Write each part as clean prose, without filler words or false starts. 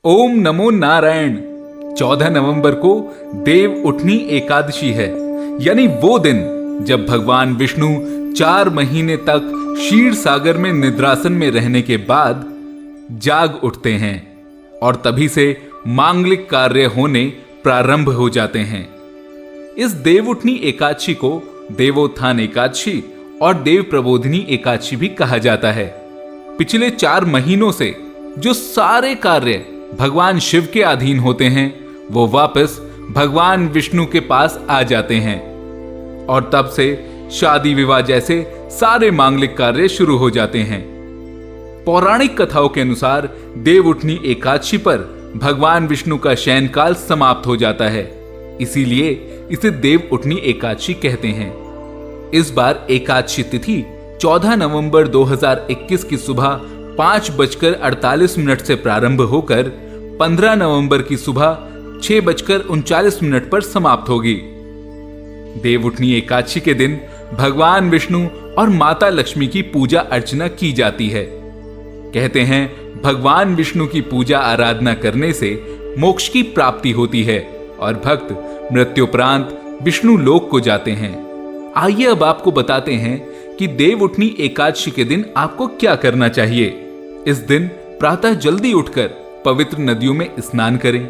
ओम नमो नारायण। 14 नवंबर को देव उठनी एकादशी है, यानी वो दिन जब भगवान विष्णु 4 महीने तक क्षीर सागर में निद्रासन में रहने के बाद जाग उठते हैं और तभी से मांगलिक कार्य होने प्रारंभ हो जाते हैं। इस देव उठनी एकादशी को देवोत्थान एकादशी और देव प्रबोधिनी एकादशी भी कहा जाता है। पिछले 4 महीनों से जो सारे कार्य भगवान शिव के अधीन होते हैं वो वापस भगवान विष्णु के पास आ जाते हैं और तब से शादी विवाह जैसे सारे मांगलिक कार्य शुरू हो जाते हैं। पौराणिक कथाओं के अनुसार देव उठनी एकादशी पर भगवान विष्णु का शयन काल समाप्त हो जाता है, इसीलिए इसे देव उठनी एकादशी कहते हैं। इस बार एकादशी तिथि 14 नवंबर 2021 की सुबह 5:48 से प्रारंभ होकर 15 नवंबर की सुबह 6:39 पर समाप्त होगी। देव उठनी एकादशी के दिन भगवान विष्णु और माता लक्ष्मी की पूजा अर्चना की जाती है। कहते हैं भगवान विष्णु की पूजा आराधना करने से मोक्ष की प्राप्ति होती है और भक्त मृत्युपरांत विष्णु लोक को जाते हैं। आइए अब आपको बताते हैं कि देव उठनी एकादशी के दिन आपको क्या करना चाहिए। इस दिन प्रातः जल्दी उठकर पवित्र नदियों में स्नान करें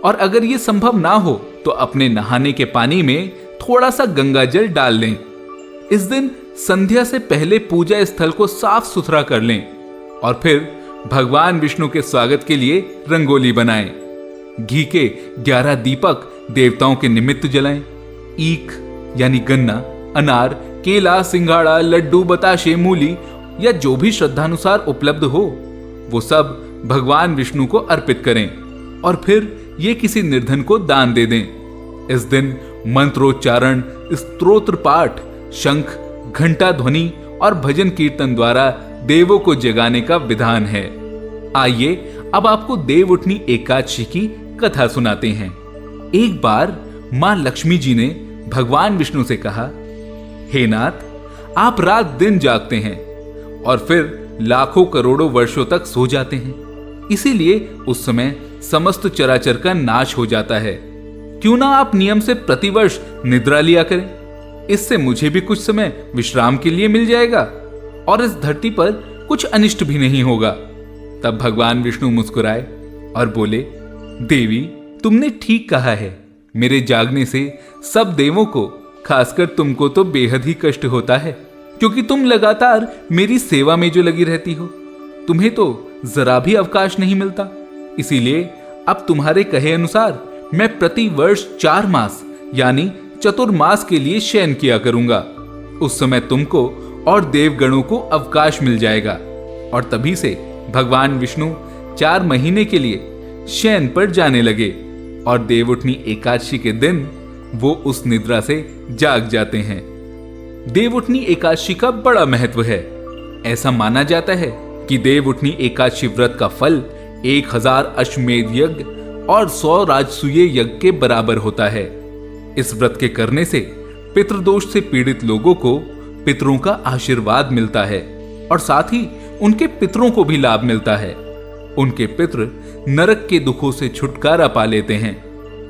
और अगर ये संभव ना हो तो अपने नहाने के पानी में थोड़ा सा गंगा जल डाल लें। इस दिन संध्या से पहले पूजा स्थल को साफ सुथरा कर लें और फिर भगवान विष्णु के स्वागत के लिए रंगोली बनाएं। घी के 11 दीपक देवताओं के निमित्त जलाएं। ईख यानी गन्ना, अनार, केला, सिंघाड़ा, लड्डू, बताशे, मूली या जो भी श्रद्धानुसार उपलब्ध हो वो सब भगवान विष्णु को अर्पित करें और फिर ये किसी निर्धन को दान दे दें। इस दिन मंत्रोच्चारण, स्तोत्र पाठ, शंख, घंटा ध्वनि और भजन कीर्तन द्वारा देवों को जगाने का विधान है। आइए अब आपको देव उठनी एकादशी की कथा सुनाते हैं। एक बार मां लक्ष्मी जी ने भगवान विष्णु से कहा, हे नाथ, आप रात दिन जागते हैं और फिर लाखों करोड़ों वर्षों तक सो जाते हैं, इसीलिए उस समय समस्त चराचर का नाश हो जाता है। क्यों ना आप नियम से प्रतिवर्ष निद्रा लिया करें, इससे मुझे भी कुछ समय विश्राम के लिए मिल जाएगा और इस धरती पर कुछ अनिष्ट भी नहीं होगा। तब भगवान विष्णु मुस्कुराए और बोले, देवी, तुमने ठीक कहा है। मेरे जागने से सब देवों को, खासकर तुमको तो बेहद ही कष्ट होता है, क्योंकि तुम लगातार मेरी सेवा में जो लगी रहती हो। तुम्हें तो जरा भी अवकाश नहीं मिलता, इसीलिए अब तुम्हारे कहे अनुसार मैं प्रति वर्ष 4 मास यानी चतुर्मास के लिए शयन किया करूंगा। उस समय तुमको और देवगणों को अवकाश मिल जाएगा और तभी से भगवान विष्णु 4 महीने के लिए शयन पर जाने लगे और देव उठनी एकादशी के दिन वो उस निद्रा से जाग जाते हैं। देव उठनी एकादशी का बड़ा महत्व है। ऐसा माना जाता है कि देव उठनी एकादशी व्रत का फल 1000 अश्वमेध यज्ञ और 100 राजसूय यज्ञ के बराबर होता है। इस व्रत के करने से पितृदोष से पीड़ित लोगों को पितरों का आशीर्वाद मिलता है और साथ ही उनके पितरों को भी लाभ मिलता है। उनके पितृ नरक के दुखों से छुटकारा पा लेते हैं।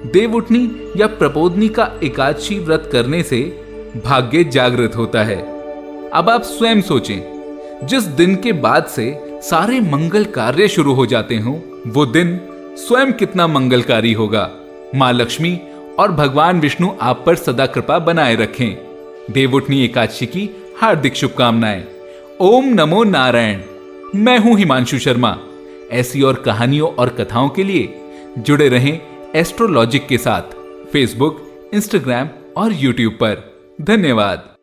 देव उठनी या प्रबोधनी का एकादशी व्रत करने से भाग्य जागृत होता है। अब आप स्वयं सोचें, जिस दिन के बाद से सारे मंगल कार्य शुरू हो जाते हों वो दिन स्वयं कितना मंगलकारी होगा। मां लक्ष्मी और भगवान विष्णु आप पर सदा कृपा बनाए रखें। देव उठनी एकादशी की हार्दिक शुभकामनाएं। ओम नमो नारायण। मैं हूं हिमांशु शर्मा। ऐसी और कहानियों और कथाओं के लिए जुड़े रहें एस्ट्रोलॉजिक के साथ फेसबुक, इंस्टाग्राम और यूट्यूब पर। धन्यवाद।